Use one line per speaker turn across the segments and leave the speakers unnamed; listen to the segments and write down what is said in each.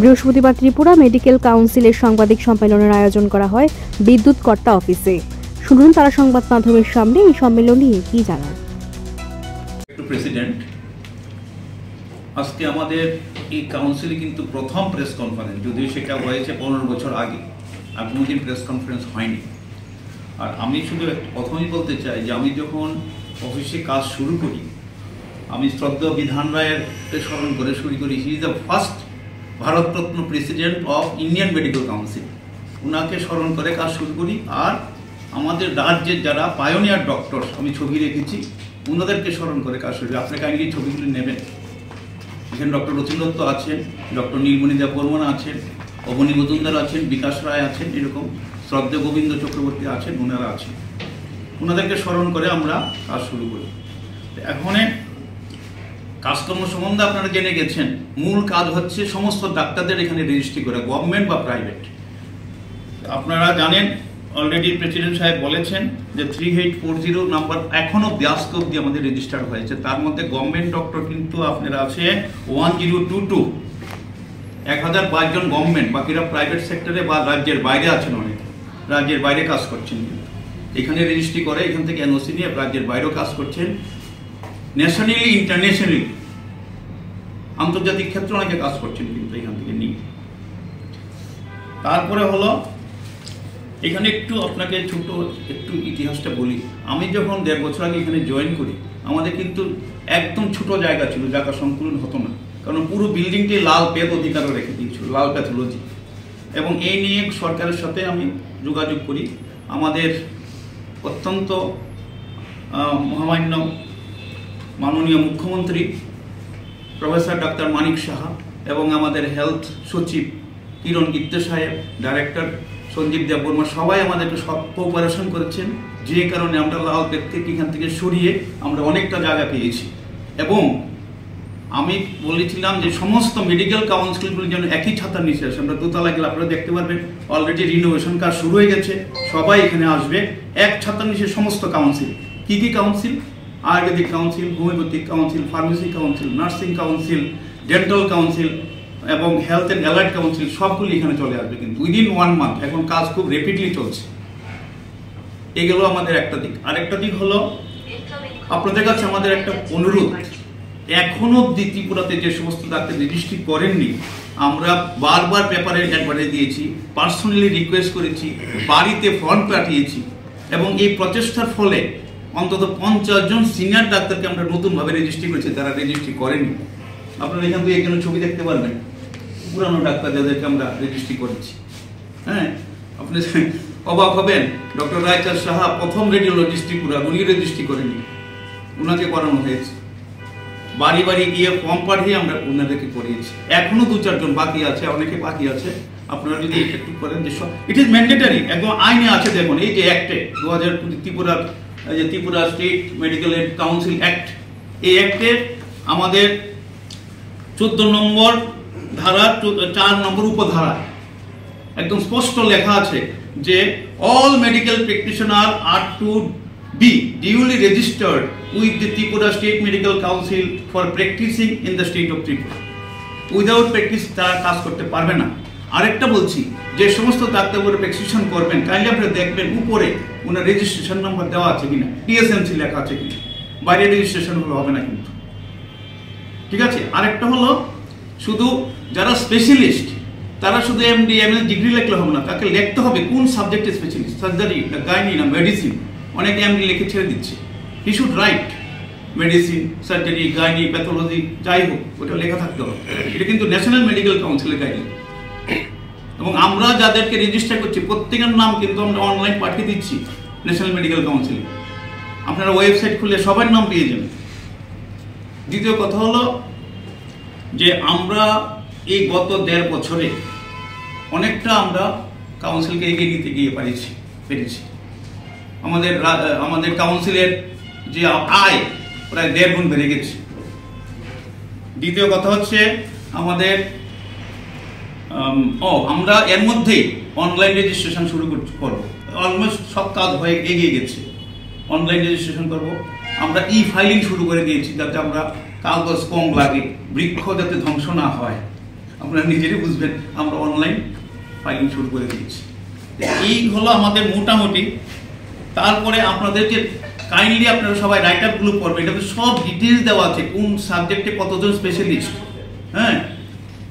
বৃহস্পতিবার ত্রিপুরা মেডিকেল কাউন্সিলের সাংবাদিক সম্মেলনের আয়োজন করা হয় বিদ্যুৎ কর্তা অফিসে। শুনুন তারা সংবাদ মাধ্যমের সামনে এই সম্মেলন নিয়ে কি জানান।
প্রেসিডেন্ট, আজকে আমাদের এই কাউন্সিলে কিন্তু প্রথম প্রেস কনফারেন্স, যদিও সেটা হয়েছে 15 বছর আগে, আর কোনোদিন প্রেস কনফারেন্স হয়নি। আর আমি শুধু প্রথমেই বলতে চাই যে আমি যখন অফিসে কাজ শুরু করি, আমি শ্রদ্ধেয় বিধান রায়ের স্মরণ করে শুরু করি। He is the first Bharat Ratna president of Indian medical council. ওনাকে স্মরণ করে কাজ শুরু করি। আর আমাদের রাজ্যের যারা পায়োনিয়ার ডক্টর, আমি ছবি রেখেছি, ওনাদেরকে স্মরণ করে কাজ শুরু করি। আপনি কাইন্ডলি ছবিগুলি নেবেন। এখানে ডক্টর রতিন দত্ত আছেন, ডক্টর নীলমণি দেববর্মন আছেন, অবনী মজুমদার আছেন, বিকাশ রায় আছেন, এরকম শ্রদ্ধেয় গোবিন্দ চক্রবর্তী আছেন, ওনারা আছেন। ওনাদেরকে স্মরণ করে আমরা কাজ শুরু করি। এখন কাজকর্ম সম্বন্ধে আপনারা জেনে গেছেন। মূল কাজ হচ্ছে সমস্ত ডাক্তারদের এখানে রেজিস্ট্রি করা, গভর্নমেন্ট বা প্রাইভেট। আপনারা জানেন, অলরেডি প্রেসিডেন্ট সাহেব বলেছেন যে 3840 নাম্বার এখনো 82 অব্দি আমাদের রেজিস্টার্ড হয়েছে। তার মধ্যে গভর্নমেন্ট ডক্টর কিন্তু আপনারা আছে 1022, 1022 জন গভর্নমেন্ট, বাকিরা প্রাইভেট সেক্টরে বা রাজ্যের বাইরে আছেন, অনেক রাজ্যের বাইরে কাজ করছেন। এখানে রেজিস্ট্রি করে, এখান থেকে এনওসি নিয়ে রাজ্যের বাইরেও কাজ করছেন। ন্যাশনালি, ইন্টারন্যাশনালি, আন্তর্জাতিক ক্ষেত্রে অনেকে কাজ করছেন কিন্তু এখান থেকে নিয়ে। তারপরে হলো এখানে একটু আপনাকে একটু ইতিহাসটা বলি। আমি যখন 1.5 বছর আগে এখানে জয়েন করি, আমাদের কিন্তু একদম ছোট জায়গা ছিল, জায়গা সংকুলন হতো না, কারণ পুরো বিল্ডিংটি লাল পেদ অধিকারও রেখে দিয়েছিল, লাল প্যাথোলজি। এবং এই নিয়ে সরকারের সাথে আমি যোগাযোগ করি। আমাদের অত্যন্ত মহামান্য মাননীয় মুখ্যমন্ত্রী প্রফেসর ডাক্তার মানিক সাহা এবং আমাদের হেলথ সচিব কিরণ গিত্তে সাহেব, ডাইরেক্টর সঞ্জীব দেববর্মা, সবাই আমাদেরকে সব কোঅপারেশন করেছেন, যে কারণে আমরা লাল পেট থেকে এখান থেকে সরিয়ে আমরা অনেকটা জায়গা পেয়েছি। এবং আমি বলেছিলাম যে সমস্ত মেডিকেল কাউন্সিলগুলি যেন একই ছাতার নিচে আসে। আমরা দোতলা গেলে আপনারা দেখতে পারবেন অলরেডি রিনোভেশন কাজ শুরু হয়ে গেছে, সবাই এখানে আসবে। এক ছাতার নিচে সমস্ত কাউন্সিল। কি কি council? Ayurvedic council, homeopathic council, pharmacy council, nursing council, dental council এবং হেলথ অ্যান্ড অ্যালাইড কাউন্সিল, সবগুলি এখানে চলে আসবে কিন্তু উইদিন 1 মান্থ। এখন কাজ খুব র্যাপিডলি চলছে। এগুলো আমাদের একটা দিক। আরেকটা দিক হলো আপনাদের কাছে আমাদের একটা অনুরোধ। এখনো অব্দি ত্রিপুরাতে যে সমস্ত ডাক্তার রেজিস্ট্রি করেননি, আমরা বারবার পেপারে অ্যাডভার্টাইজ দিয়েছি, পার্সোনালি রিকোয়েস্ট করেছি, বাড়িতে ফর্ম পাঠিয়েছি। এবং এই প্রচেষ্টার ফলে অন্তত 50 জন সিনিয়র ডাক্তারকে আমরা নতুনভাবে রেজিস্ট্রি করেছি, তারা রেজিস্ট্রি করেনি। আপনারা এখান থেকে একজনের ছবি দেখতে পারবেন, পুরানো ডাক্তার যাদেরকে আমরা রেজিস্ট্রি করেছি। হ্যাঁ, আপনি অবাক হবেন, ডক্টর রায়চাঁদ সাহা প্রথম রেডিওলজিস্ট ত্রিপুরা, উনি রেজিস্ট্রি করেনি, ওনাকে করানো হয়েছে। বাড়ি বাড়ি গিয়ে ফর্ম পাঠিয়ে আমরা ওনাদেরকে করিয়েছি। এখনো 2-4 জন বাকি আছে, অনেকে বাকি আছে। আপনারা যদি একটু করেন যে সব, ইট ইজ ম্যান্ডেটারি, একদম আইনে আছে। দেখুন এই যে অ্যাক্টে 2000 Tripura state medical aid council act, এই অ্যাক্টে আমাদের 14 নম্বর ধারা, 4 নম্বর উপধারা একদম স্পষ্ট লেখা আছে যে all medical practitioner are to be duly registered with the Tripura state medical council for practicing in the state of Tripura. Without practice তারা কাজ করতে পারবে না। আরেকটা বলছি, যে সমস্ত ডাক্তারবাবুরা প্রেসক্রিপশন করবেন, কাইন্ডলি আপনারা দেখবেন উপরে ওনার রেজিস্ট্রেশন নাম্বার দেওয়া আছে কিনা, টিএসএমসি লেখা আছে কিনা। বাইরে রেজিস্ট্রেশন হলে হবে না কিন্তু, ঠিক আছে। আরেকটা হলো, শুধু যারা স্পেশালিস্ট তারা শুধু এমডি এমএস ডিগ্রি লিখলে হবে না, তাকে লিখতে হবে কোন সাবজেক্টে স্পেশালিস্ট, সার্জারি না গাইনি না মেডিসিন। অনেকে এমডি লিখে ছেড়ে দিচ্ছে। He should write medicine, surgery, gynae, pathology, যাই হোক, ওটা লেখা থাকতে হবে। এটা কিন্তু ন্যাশনাল মেডিকেল কাউন্সিলের গাইডলাইন। এবং আমরা যাদেরকে রেজিস্টার করছি প্রত্যেকের নাম কিন্তু আমরা অনলাইন পাঠিয়ে দিচ্ছি ন্যাশনাল মেডিকেল কাউন্সিলে। আপনারা ওয়েবসাইট খুলে সবার নাম পেয়ে যাবেন। দ্বিতীয় কথা হলো যে আমরা এই গত 1.5 বছরে অনেকটা আমরা কাউন্সিলকে এগিয়ে নিতে গিয়ে পেরেছি। আমাদের কাউন্সিলের যে আয় প্রায় 1.5 গুণ বেড়ে গেছে। দ্বিতীয় কথা হচ্ছে আমাদের আমরা এর মধ্যেই অনলাইন রেজিস্ট্রেশন শুরু করব। অলমোস্ট সব কাজ হয়ে এগিয়ে গেছে। অনলাইন রেজিস্ট্রেশন করব। আমরা ফাইলিং শুরু করে দিয়েছি, যাতে আমরা কাগজ কম লাগে, বৃক্ষ যাতে ধ্বংস না হয়। আপনারা নিজেরই বুঝবেন, আমরা অনলাইন ফাইলিং শুরু করে দিয়েছি। এই হলো আমাদের মোটামুটি। তারপরে আপনাদেরকে কাইন্ডলি আপনারা সবাই রাইট আপগুলো পড়বেন, এটাতে সব ডিটেলস দেওয়া আছে, কোন সাবজেক্টে কতজন স্পেশালিস্ট, হ্যাঁ,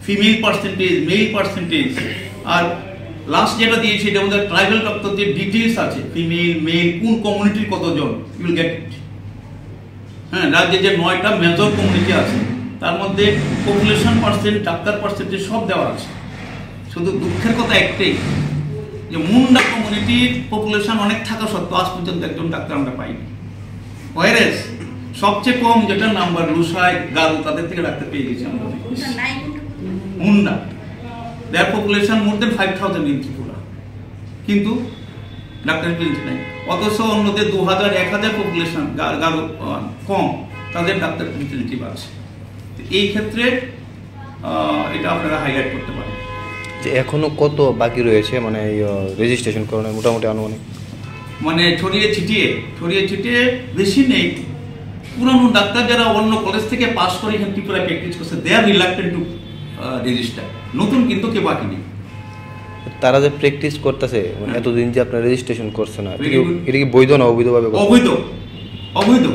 ফিমেল পার্সেন্টেজ, মেল পার্সেন্টেজ, আর লাস্ট যেটা দিয়েছি এটা আমাদের ট্রাইবাল ডক্টরদের ডিটেলস আছে, ফিমেল মেল কোন কমিউনিটির কতজন, ইউ উইল গেট ইট। হ্যাঁ, রাজ্যে যে 9টা মেজর কমিউনিটি আছে তার মধ্যে পপুলেশন পার্সেন্ট, ডাক্তার পার্সেন্টেজ সব দেওয়া আছে। শুধু দুঃখের কথা একটাই যে মুন্ডা কমিউনিটির পপুলেশন অনেক থাকা সত্ত্বেও আজ পর্যন্ত একজন ডাক্তার আমরা পাইনি। ওয়ারেস সবচেয়ে কম যেটা নাম্বার লুসাই গারো, তাদের থেকে ডাক্তার পেয়ে গেছি আমরা। Munda their population more than 5000 in Tripura, কিন্তু ডাক্তার পেয়েছে নাই। অথচ অন্যদের 2000 1000 পপুলেশন গারো কম, তাদের ডাক্তার রিলেটিভ আছে। এই ক্ষেত্রে এটা আপনারা হাইলাইট করতে পারেন।
যে এখনো কত বাকি রয়েছে মানে রেজিস্ট্রেশন করানোর মোটামুটি আনুমানিক?
মানে ছড়িয়ে ছিটিয়ে বেশি নেই। পুরানো ডাক্তার যারা অন্য কলেজ থেকে পাস করে এখানে ত্রিপুরা প্র্যাকটিস করছে, দে আর রিলাক্টেন্ট টু রেজিস্টার। নতুন কিন্তু কেউ বাকি নেই।
তারা যে প্র্যাকটিস করতেছে এতদিন যে আপনার রেজিস্ট্রেশন করছে না, এটা কি বৈধ না অবৈধভাবে?
অবৈধ।